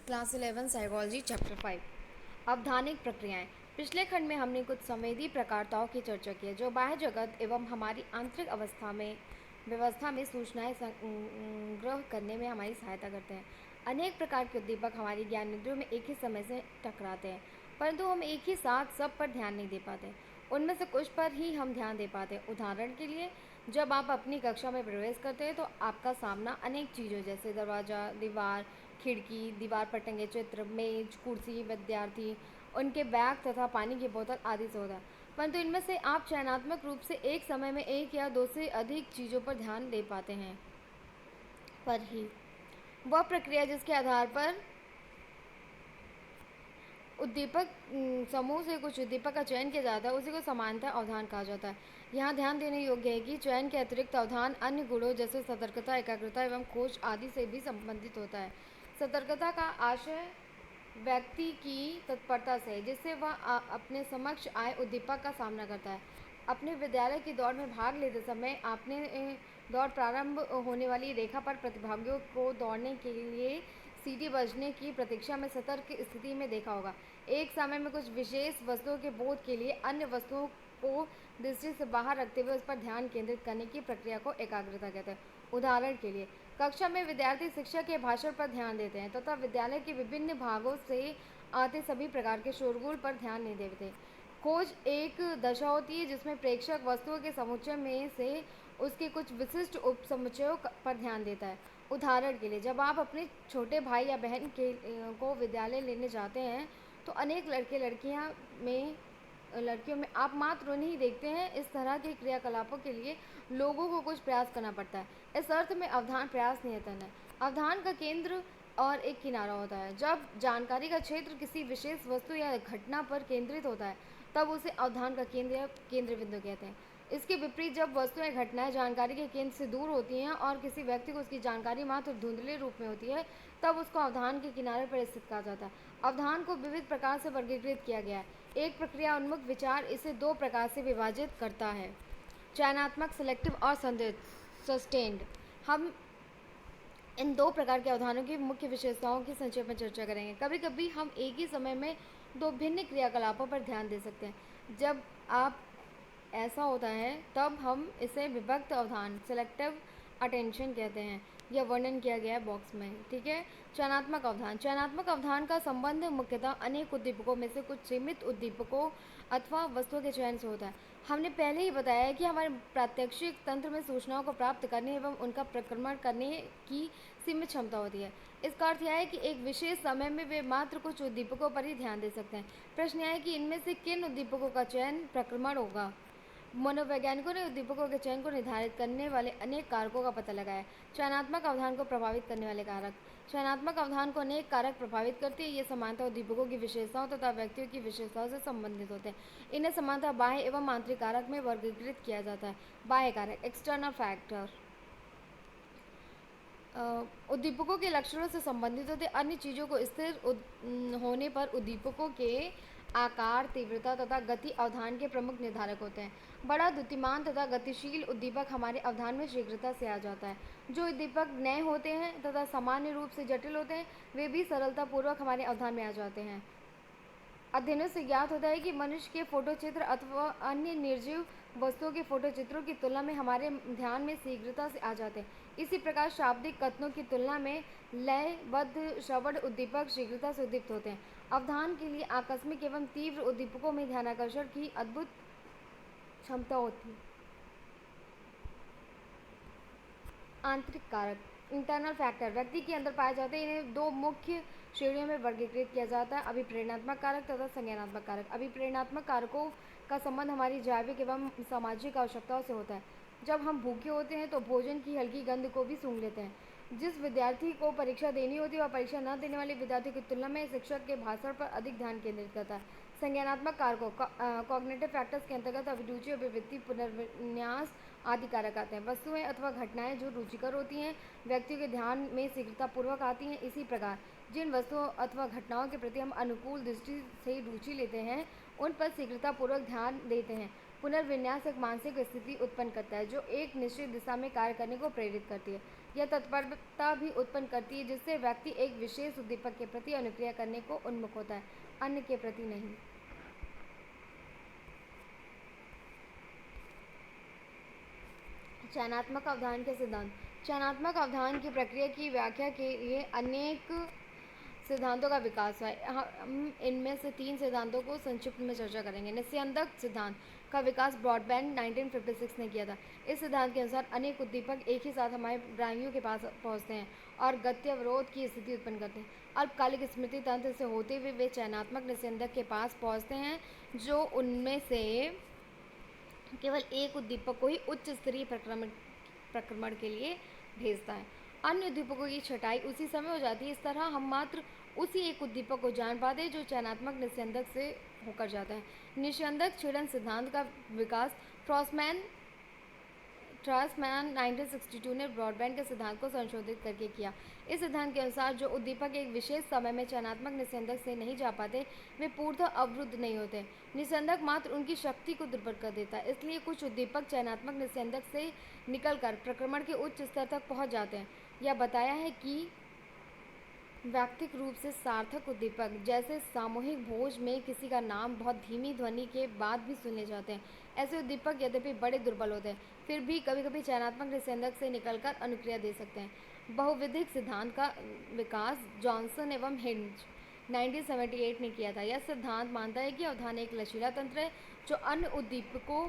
Class 11 psychology chapter 5 अवधानिक प्रक्रियाएं। पिछले खंड में हमने कुछ संवेदी प्रकारताओं की चर्चा की है जो बाह्य जगत एवं हमारी आंतरिक व्यवस्था में सूचनाएं संग्रह करने में हमारी सहायता करते हैं। अनेक प्रकार के उद्दीपक हमारी ज्ञानेंद्रियों में एक ही समय से टकराते हैं, परंतु हम एक ही साथ सब पर ध्यान नहीं दे पाते। उनमें से कुछ पर ही हम ध्यान दे पाते हैं। उदाहरण के लिए, जब आप अपनी कक्षा में प्रवेश करते हैं तो आपका सामना अनेक चीज़ों जैसे दरवाज़ा, दीवार, खिड़की, दीवार पर टंगे चित्र, मेज, कुर्सी, विद्यार्थी, उनके बैग तथा पानी की बोतल आदि से होता है। परंतु इनमें से आप चयनात्मक रूप से एक समय में एक या दो से अधिक चीज़ों पर ध्यान दे पाते हैं। पर ही वह प्रक्रिया जिसके आधार पर उद्दीपक समूह से कुछ उद्दीपक का चयन किया जाता है उसी को समानता अवधान कहा जाता है। यहाँ ध्यान देने योग्य है कि चयन के अतिरिक्त अवधान अन्य गुणों जैसे सतर्कता, एकाग्रता एवं खोज आदि से भी संबंधित होता है। सतर्कता का आशय व्यक्ति की तत्परता से जिससे वह अपने समक्ष आए उद्दीपक का सामना करता है। अपने विद्यालय की दौड़ में भाग लेते समय आपने दौड़ प्रारंभ होने वाली रेखा पर प्रतिभागियों को दौड़ने के लिए सीटी बजने की प्रतीक्षा में सतर्क स्थिति में देखा होगा। एक समय में कुछ विशेष वस्तुओं के बोध के लिए अन्य वस्तुओं को दृष्टि से बाहर रखते हुए उस पर ध्यान केंद्रित करने की प्रक्रिया को एकाग्रता कहते हैं। उदाहरण के लिए, कक्षा में विद्यार्थी शिक्षक के भाषण पर ध्यान देते हैं तथा विद्यालय के विभिन्न भागों से आते सभी प्रकार के शोरगुल पर ध्यान नहीं देते। खोज एक दशा होती है जिसमें प्रेक्षक वस्तुओं के समुच्चय में से उसके कुछ विशिष्ट उपसमुच्चयों पर ध्यान देता है। उदाहरण के लिए, जब आप अपने छोटे भाई या बहन को विद्यालय लेने जाते हैं तो अनेक लड़कियों में आप मात्र उन्हें ही देखते हैं। इस तरह के क्रियाकलापों के लिए लोगों को कुछ प्रयास करना पड़ता है। इस अर्थ में अवधान प्रयास नियतन है। अवधान का केंद्र और एक किनारा होता है। जब जानकारी का क्षेत्र किसी विशेष वस्तु या घटना पर केंद्रित होता है तब उसे अवधान का केंद्र या केंद्र बिंदु कहते हैं। इसके विपरीत, जब वस्तुएं या घटनाएं जानकारी के केंद्र से दूर होती हैं और किसी व्यक्ति को उसकी जानकारी मात्र धुंधले रूप में होती है तब उसको अवधान के किनारे पर स्थित कहा जाता है। अवधान को विविध प्रकार से वर्गीकृत किया गया है। एक प्रक्रिया उन्मुख विचार इसे दो प्रकार से विभाजित करता है: चयनात्मक सेलेक्टिव और सस्टेन्ड। हम इन दो प्रकार के अवधानों की मुख्य विशेषताओं की संक्षेप में चर्चा करेंगे। कभी कभी हम एक ही समय में दो भिन्न क्रियाकलापों पर ध्यान दे सकते हैं। जब आप ऐसा होता है तब हम इसे विभक्त अवधान सेलेक्टिव अटेंशन कहते हैं। यह वर्णन किया गया है बॉक्स में, ठीक है। चयनात्मक अवधान का संबंध मुख्यतः अनेक उद्दीपकों में से कुछ सीमित उद्दीपकों अथवा वस्तुओं के चयन से होता है। हमने पहले ही बताया है कि हमारे प्रात्यक्षिक तंत्र में सूचनाओं को प्राप्त करने एवं उनका प्रक्रमण करने की सीमित क्षमता होती है। इसका अर्थ यह है कि एक विशेष समय में वे मात्र कुछ उद्दीपकों पर ही ध्यान दे सकते हैं। प्रश्न यह है कि इनमें से किन उद्दीपकों का चयन प्रक्रमण होगा। मनोवैज्ञानिकों ने उद्दीपकों के चयन को निर्धारित करने वाले अनेक कारकों का पता लगाया है। चयनात्मक अवधान को प्रभावित करने वाले कारक। चयनात्मक अवधान को अनेक कारक प्रभावित करते हैं। ये समानता उद्दीपकों की विशेषताओं तथा व्यक्तियों की विशेषताओं से संबंधित होते हैं। इन्हें समानता बाह्य एवं आंतरिक कारक में वर्गीकृत किया जाता है। बाह्य कारक, एक्सटर्नल फैक्टर, उद्दीपकों के लक्षणों से संबंधित होते हैं। अन्य चीज़ों को स्थिर होने पर उद्दीपकों के आकार, तीव्रता तथा गति अवधान के प्रमुख निर्धारक होते हैं। बड़ा, द्युतिमान तथा गतिशील उद्दीपक हमारे अवधान में शीघ्रता से आ जाता है। जो उद्दीपक नए होते हैं तथा सामान्य रूप से जटिल होते हैं वे भी सरलतापूर्वक हमारे अवधान में आ जाते हैं। अध्ययनों से ज्ञात होता है कि मनुष्य के फोटोचित्र अथवा अन्य निर्जीव वस्तुओं के फोटोचित्रों की तुलना में हमारे ध्यान में शीघ्रता से आ जाते हैं। इसी प्रकार शाब्दिक कथनों की तुलना में लयबद्ध श्रवण उद्दीपक शीघ्रता से उद्दीप्त होते हैं। अवधान के लिए आकस्मिक एवं तीव्र उद्दीपकों में ध्यानाकर्षण की अद्भुत क्षमता होती है। आंतरिक कारक, इंटरनल फैक्टर, व्यक्ति के अंदर पाए जाते हैं। इन्हें दो मुख्य श्रेणियों में वर्गीकृत किया जाता है: अभिप्रेरणात्मक कारक तथा संज्ञानात्मक कारक। अभिप्रेरणात्मक कारकों का संबंध हमारी जैविक एवं सामाजिक आवश्यकताओं से होता है। जब हम भूखे होते हैं तो भोजन की हल्की गंध को भी सूंघ लेते हैं। जिस विद्यार्थी को परीक्षा देनी होती है वह परीक्षा न देने वाले विद्यार्थी की तुलना में शिक्षक के भाषण पर अधिक ध्यान केंद्रित करता है। संज्ञानात्मक कारकों, कॉग्निटिव फैक्टर्स के अंतर्गत अभिरुचि, अभिवृत्ति, पुनर्विन्यास आदि कारक आते हैं। वस्तुएं अथवा घटनाएं जो रुचिकर होती हैं व्यक्तियों के ध्यान में शीघ्रतापूर्वक आती हैं। इसी प्रकार जिन वस्तुओं अथवा घटनाओं के प्रति हम अनुकूल दृष्टि से रुचि लेते हैं उन पर शीघ्रतापूर्वक ध्यान देते हैं। पुनर्विन्यास एक मानसिक स्थिति उत्पन्न करता है जो एक निश्चित दिशा में कार्य करने को प्रेरित करती है। यह तत्परता भी उत्पन्न करती है जिससे व्यक्ति एक विशेष उद्दीपक के प्रति अनुक्रिया करने को उन्मुख होता है, अन्य के प्रति नहीं। चयनात्मक अवधान के सिद्धांत। चयनात्मक अवधान की प्रक्रिया की व्याख्या के लिए अनेक सिद्धांतों का विकास हुआ है। हम इनमें से 3 सिद्धांतों को संक्षिप्त में चर्चा करेंगे। निस्यंदक सिद्धांत का विकास ब्रॉडबैंड 1956 ने किया था। इस सिद्धांत के अनुसार अनेक उद्दीपक एक ही साथ हमारे ग्राहियों के पास पहुंचते हैं और गत्यवरोध की स्थिति उत्पन्न करते हैं। अल्पकालिक स्मृति तंत्र से होते हुए वे चयनात्मक निस्यंदक के पास पहुंचते हैं जो उनमें से केवल एक उद्दीपक को ही उच्च स्तरीय प्रक्रमण के लिए भेजता है। अन्य उद्दीपकों की छटाई उसी समय हो जाती है। इस तरह हम मात्र उसी एक उद्दीपक को जान पाते हैं जो चयनात्मक निस्यंदक से होकर जाता है। निस्यंदक छेड़न सिद्धांत का विकास ट्रासमैन 1962 ने ब्रॉडबैंड के सिद्धांत को संशोधित करके किया। इस सिद्धांत के अनुसार जो उद्दीपक एक विशेष समय में चयनात्मक निस्यंदक से नहीं जा पाते वे पूर्णतः अवरुद्ध नहीं होते। निस्यंदक मात्र उनकी शक्ति को दुर्बल कर देता है। इसलिए कुछ उद्दीपक चयनात्मक निस्यंदक से निकलकर प्रक्रमण के उच्च स्तर तक पहुंच जाते हैं। यह बताया है कि व्यक्तिक रूप से सार्थक उद्दीपक जैसे सामूहिक भोज में किसी का नाम बहुत धीमी ध्वनि के बाद भी सुने जाते हैं। ऐसे उद्दीपक यद्यपि बड़े दुर्बल होते हैं फिर भी कभी कभी चयनात्मक निस्यंदक से निकलकर अनुक्रिया दे सकते हैं। बहुविधिक सिद्धांत का विकास जॉनसन एवं हिंज 1978 ने किया था। यह सिद्धांत मानता है कि अवधान एक लचीला तंत्र है जो अन्य उद्दीपकों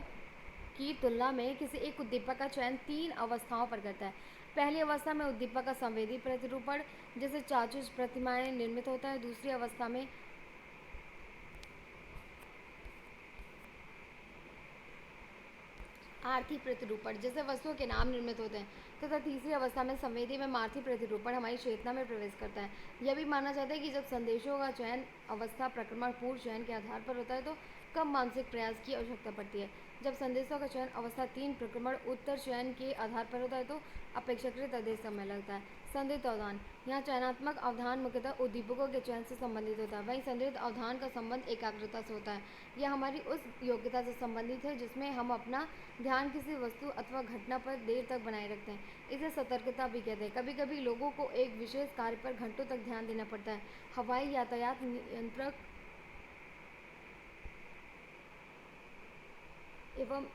की तुलना में किसी एक उद्दीपक का चयन 3 अवस्थाओं पर करता है। पहली अवस्था में उद्दीपक का संवेदी प्रतिरूपण जैसे चाक्षुष प्रतिमाएं निर्मित होता है। दूसरी अवस्था में आर्थी प्रतिरूपण जैसे वस्तुओं के नाम निर्मित होते हैं तथा तीसरी अवस्था में संवेदी में मार्थी प्रतिरूपण हमारी चेतना में प्रवेश करता है। यह भी माना जाता है कि जब संदेशों का चयन अवस्था प्रक्रमण पूर्व चयन के आधार पर होता है तो कम मानसिक प्रयास की आवश्यकता पड़ती है। जब संदेशों का चयन अवस्था 3 प्रक्रमण उत्तर चयन के आधार पर होता है तो अपेक्षाकृत अधिक समय लगता है। संदिग्ध अवधान। यहाँ चयनात्मक अवधान मुख्यतः उद्दीपकों के चयन से संबंधित होता है, वहीं संदिग्ध अवधान का संबंध एकाग्रता से होता है। यह हमारी उस योग्यता से संबंधित है जिसमें हम अपना ध्यान किसी वस्तु अथवा घटना पर देर तक बनाए रखते हैं। इसे सतर्कता भी कहते हैं। कभी कभी लोगों को एक विशेष कार्य पर घंटों तक ध्यान देना पड़ता है। हवाई यातायात नियंत्रक एवं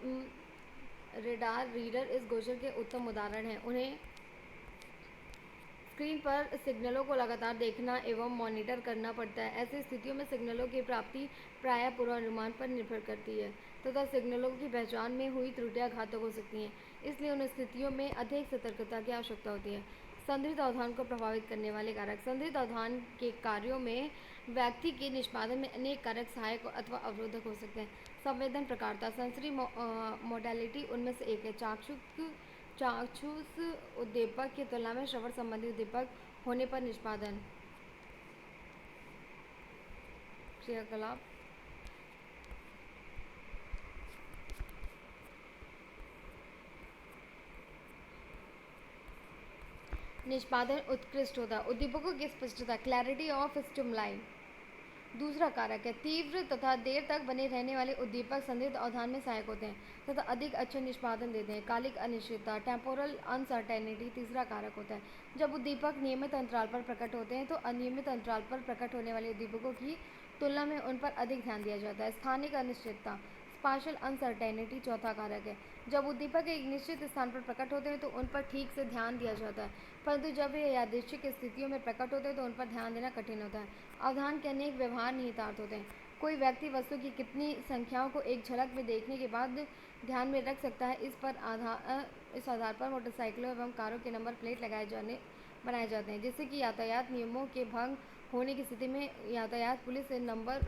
रेडार रीडर इस गोचर के उत्तम उदाहरण हैं। उन्हें स्क्रीन पर सिग्नलों को लगातार देखना एवं मॉनिटर करना पड़ता है। ऐसी स्थितियों में सिग्नलों की प्राप्ति प्रायः पूर्वानुमान पर निर्भर करती है तथा सिग्नलों की पहचान में हुई त्रुटियां घातक हो सकती हैं। इसलिए उन स्थितियों में अधिक सतर्कता की आवश्यकता होती है। संदिग्ध अवधान को प्रभावित करने वाले कारक। संदिग्ध अवधान के कार्यों में व्यक्ति के निष्पादन में अनेक कारक सहायक अथवा अवरोधक हो सकते हैं। संवेदन प्रकारता सेंसरी मोडालिटी उनमें से एक है। चाक्षुष उद्दीपक की तुलना में श्रवण संबंधी उद्दीपक होने पर निष्पादन क्रियाकलाप निष्पादन उत्कृष्ट होता है। उद्दीपकों की स्पष्टता क्लैरिटी ऑफ स्टिमुलाई दूसरा कारक है। तीव्र तथा देर तक बने रहने वाले उद्दीपक संदिग्ध अवधान में सहायक होते हैं तथा अधिक अच्छा निष्पादन देते हैं। कालिक अनिश्चितता टेम्पोरल अनसर्टेनिटी तीसरा कारक होता है। जब उद्दीपक नियमित अंतराल पर प्रकट होते हैं तो अनियमित अंतराल पर प्रकट होने वाले उद्दीपकों की तुलना में उन पर अधिक ध्यान दिया जाता है। स्थानिक अनिश्चितता स्पाशियल अनसर्टेनिटी चौथा कारक है। जब उद्दीपक एक निश्चित स्थान पर प्रकट होते हैं तो उन पर ठीक से ध्यान दिया जाता है, परंतु जब वे यादृच्छिक स्थितियों में प्रकट होते हैं तो उन पर ध्यान देना कठिन होता है। अवधान के अनेक व्यवहार निहितार्थ होते हैं। कोई व्यक्ति वस्तु की कितनी संख्याओं को एक झलक में देखने के बाद ध्यान में रख सकता है, इस आधार पर मोटरसाइकिलों एवं कारों के नंबर प्लेट बनाए जाते हैं जिससे कि यातायात नियमों के भंग होने की स्थिति में यातायात पुलिस नंबर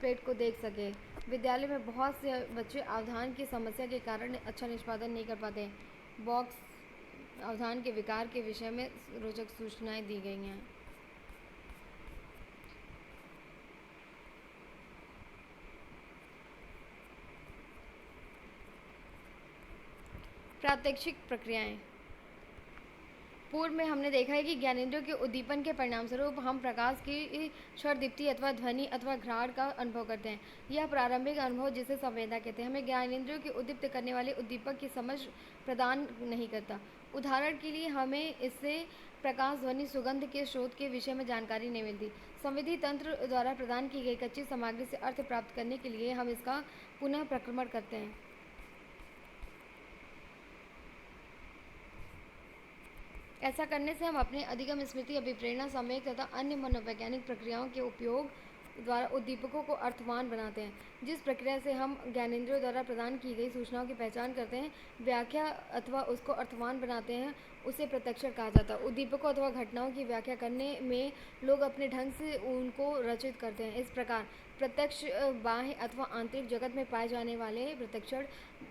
प्लेट को देख सके। विद्यालय में बहुत से बच्चे अवधान की समस्या के कारण अच्छा निष्पादन नहीं कर पाते। बॉक्स अवधान के विकार के विषय में रोचक सूचनाएं दी गई हैं। प्रात्यक्षिक प्रक्रियाएं। पूर्व में हमने देखा है कि ज्ञानेंद्रियों के उद्दीपन के परिणामस्वरूप हम प्रकाश की क्षण दीप्ति अथवा ध्वनि अथवा घ्राण का अनुभव करते हैं। यह प्रारंभिक अनुभव जिसे संवेदना कहते हैं हमें ज्ञानेंद्रियों के उद्दीप्त करने वाले उद्दीपक की समझ प्रदान नहीं करता। उदाहरण के लिए हमें इससे प्रकाश, ध्वनि, सुगंध के स्रोत के विषय में जानकारी नहीं मिलती। संवेदी तंत्र द्वारा प्रदान की गई कच्ची सामग्री से अर्थ प्राप्त करने के लिए हम इसका पुनः प्रक्रमण करते हैं। ऐसा करने से हम अपने अधिगम, स्मृति, अभिप्रेरणा, संवेग तथा अन्य मनोवैज्ञानिक प्रक्रियाओं के उपयोग द्वारा उद्दीपकों को अर्थवान बनाते हैं। जिस प्रक्रिया से हम ज्ञानेंद्रियों द्वारा प्रदान की गई सूचनाओं की पहचान करते हैं, व्याख्या अथवा उसको अर्थवान बनाते हैं, उसे प्रत्यक्षण कहा जाता है। उद्दीपकों अथवा घटनाओं की व्याख्या करने में लोग अपने ढंग से उनको रचित करते हैं। इस प्रकार प्रत्यक्ष बाह्य अथवा आंतरिक जगत में पाए जाने वाले प्रत्यक्षण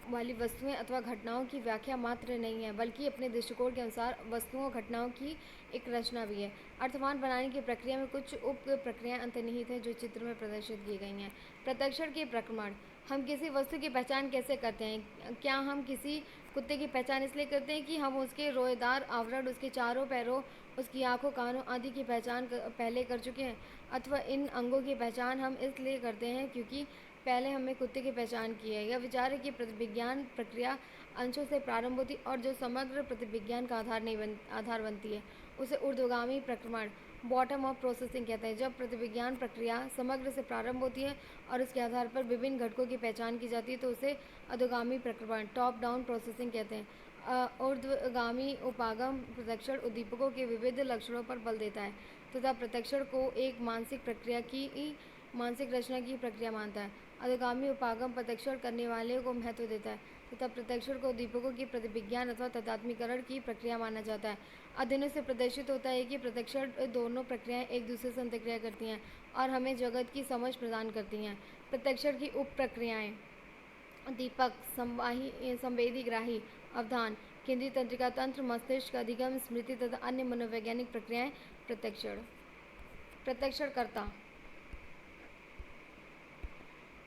वाली वस्तुएं अथवा घटनाओं की व्याख्या मात्र नहीं है, बल्कि अपने दृष्टिकोण के अनुसार वस्तुओं और घटनाओं की एक रचना भी है। अर्थवान बनाने की प्रक्रिया में कुछ उप प्रक्रियाएं अंतर्निहित हैं जो चित्र में प्रदर्शित की गई हैं। प्रत्यक्षण के प्रक्रमण। हम किसी वस्तु की पहचान कैसे करते हैं? क्या हम किसी कुत्ते की पहचान इसलिए करते हैं कि हम उसके रोएदार आवरण, उसके चारों पैरों, उसकी आंखों, कानों आदि की पहचान पहले कर चुके हैं? अथवा इन अंगों की पहचान हम इसलिए करते हैं क्योंकि पहले हमने कुत्ते की पहचान की है? यह विचार है कि प्रतिविज्ञान प्रक्रिया अंशों से प्रारंभ होती और जो समग्र प्रतिविज्ञान का आधार बनती है उसे ऊर्ध्वगामी प्रक्रमण, बॉटम अप प्रोसेसिंग कहते हैं। जब प्रतिविज्ञान प्रक्रिया समग्र से प्रारंभ होती है और उसके आधार पर विभिन्न घटकों की पहचान की जाती है तो उसे अधोगामी प्रक्रमण, टॉप डाउन प्रोसेसिंग कहते हैं। ऊर्ध्वगामी उपागम प्रत्यक्षण उद्दीपकों के विविध लक्षणों पर बल देता है तथा प्रत्यक्षण को एक मानसिक रचना की प्रक्रिया मानता है। अधोगामी उपागम प्रत्यक्षण करने वाले को महत्व देता है तथा प्रत्यक्षण को उद्दीपकों की प्रतिविज्ञान अथवा तदात्मीकरण की प्रक्रिया माना जाता है। अध्ययनों से प्रदर्शित होता है कि प्रत्यक्षण दोनों प्रक्रियाएं एक दूसरे से अंतर्क्रिया करती हैं और हमें जगत की समझ प्रदान करती हैं। प्रत्यक्षण की उप प्रक्रियाएं: दीपक, संवेदी ग्राही, अवधान, केंद्रीय तंत्रिका तंत्र, मस्तिष्क, अधिगम, स्मृति तथा अन्य मनोवैज्ञानिक प्रक्रियाएं। प्रत्यक्षणकर्ता।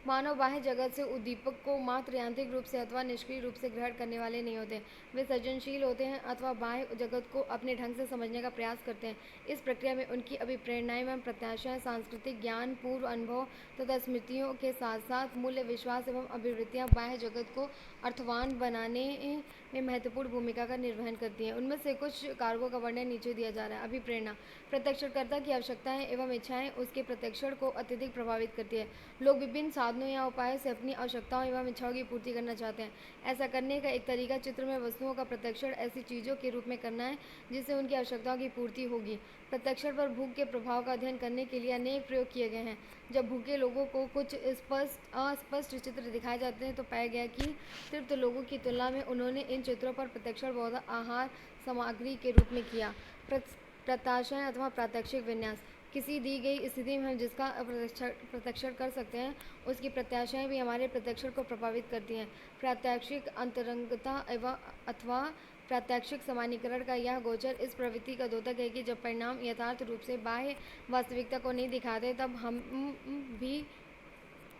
मानव बाह्य जगत से उद्दीपक को मात्र यांत्रिक रूप से अथवा निष्क्रिय रूप से ग्रहण करने वाले नहीं होते। वे सृजनशील होते हैं अथवा बाह्य जगत को अपने ढंग से समझने का प्रयास करते हैं। इस प्रक्रिया में उनकी अभिप्रेरणाएं एवं प्रत्याशाएं, सांस्कृतिक ज्ञान, पूर्व अनुभव तथा स्मृतियों के साथ साथ मूल्य, विश्वास एवं अभिवृत्तियां बाह्य जगत को अर्थवान बनाने में महत्वपूर्ण भूमिका का निर्वहन करती हैं। उनमें से कुछ कारकों का वर्णन नीचे दिया जा रहा है। अभिप्रेरणा। प्रत्यक्षणकर्ता की आवश्यकताएं एवं इच्छाएं उसके प्रत्यक्षण को अत्यधिक प्रभावित करती है। लोग विभिन्न साधनों या उपायों से अपनी आवश्यकताओं एवं इच्छाओं की पूर्ति करना चाहते हैं। ऐसा करने का एक तरीका चित्र में वस्तुओं का प्रत्यक्षण ऐसी चीज़ों के रूप में करना है जिससे उनकी आवश्यकताओं की पूर्ति होगी। प्रत्यक्षण पर भूख के प्रभाव का अध्ययन करने के लिए अनेक प्रयोग किए गए हैं। जब भूखे लोगों को कुछ अस्पष्ट चित्र दिखाए जाते हैं तो पाया गया कि तृप्त लोगों की तुलना में उन्होंने इन चित्रों पर प्रत्यक्षण बहुत आहार सामग्री के रूप में किया। प्रत्याशाएं अथवा प्रात्यक्षिक विन्यास। किसी दी गई स्थिति में हम जिसका प्रत्यक्षण कर सकते हैं उसकी प्रत्याशाएं भी हमारे प्रत्यक्षण को प्रभावित करती हैं। प्रात्यक्षिक अंतरंगता एवं अथवा प्रात्यक्षिक सामान्यीकरण का यह गोचर इस प्रवृत्ति का द्योतक है कि जब परिणाम यथार्थ रूप से बाह्य वास्तविकता को नहीं दिखाते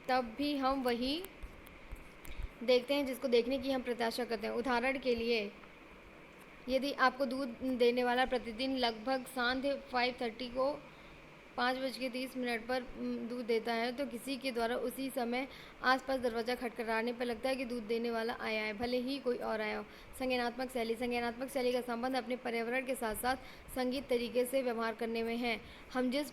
तब भी हम वही देखते हैं जिसको देखने की हम प्रत्याशा करते हैं। उदाहरण के लिए, यदि आपको दूध देने वाला प्रतिदिन लगभग सांध्य 5:30 को 5:30 पर दूध देता है तो किसी के द्वारा उसी समय आसपास दरवाज़ा खटखटाने पर लगता है कि दूध देने वाला आया है, भले ही कोई और आया हो। संज्ञानात्मक शैली। संज्ञानात्मक शैली का संबंध अपने पर्यावरण के साथ साथ संगीत तरीके से व्यवहार करने में है। हम जिस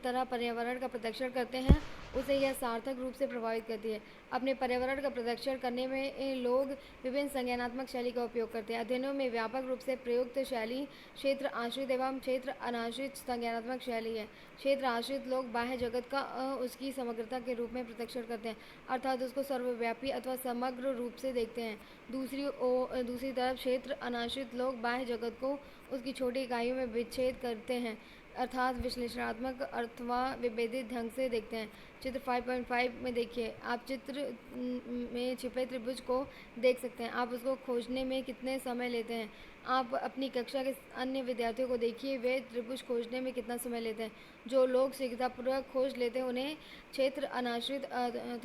तरह पर्यावरण का प्रत्यक्षण करते हैं उसे यह सार्थक रूप से प्रभावित करती है। अपने पर्यावरण का प्रत्यक्षण करने में लोग विभिन्न संज्ञानात्मक शैली का उपयोग करते हैं। अध्ययनों में व्यापक रूप से प्रयुक्त शैली क्षेत्र आश्रित एवं क्षेत्र अनाश्रित संज्ञानात्मक शैली है। क्षेत्र आश्रित लोग बाह्य जगत का उसकी समग्रता के रूप में प्रत्यक्षण करते हैं, अर्थात उसको सर्वव्यापी अथवा समग्र रूप से देखते हैं। दूसरी तरफ क्षेत्र अनाश्रित लोग बाह्य जगत को उसकी छोटी इकाइयों में विच्छेद करते हैं, अर्थात विश्लेषणात्मक अथवा विभेदित ढंग से देखते हैं। चित्र 5.5 में देखिए, आप चित्र में छिपे त्रिभुज को देख सकते हैं। आप उसको खोजने में कितने समय लेते हैं? आप अपनी कक्षा के अन्य विद्यार्थियों को देखिए, वे त्रिभुज खोजने में कितना समय लेते हैं। जो लोग शीघ्रतापूर्वक खोज लेते हैं उन्हें क्षेत्र अनाश्रित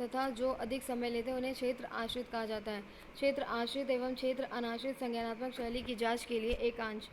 तथा जो अधिक समय लेते हैं उन्हें क्षेत्र आश्रित कहा जाता है। क्षेत्र आश्रित एवं क्षेत्र अनाश्रित संज्ञानात्मक शैली की जांच के लिए एकांश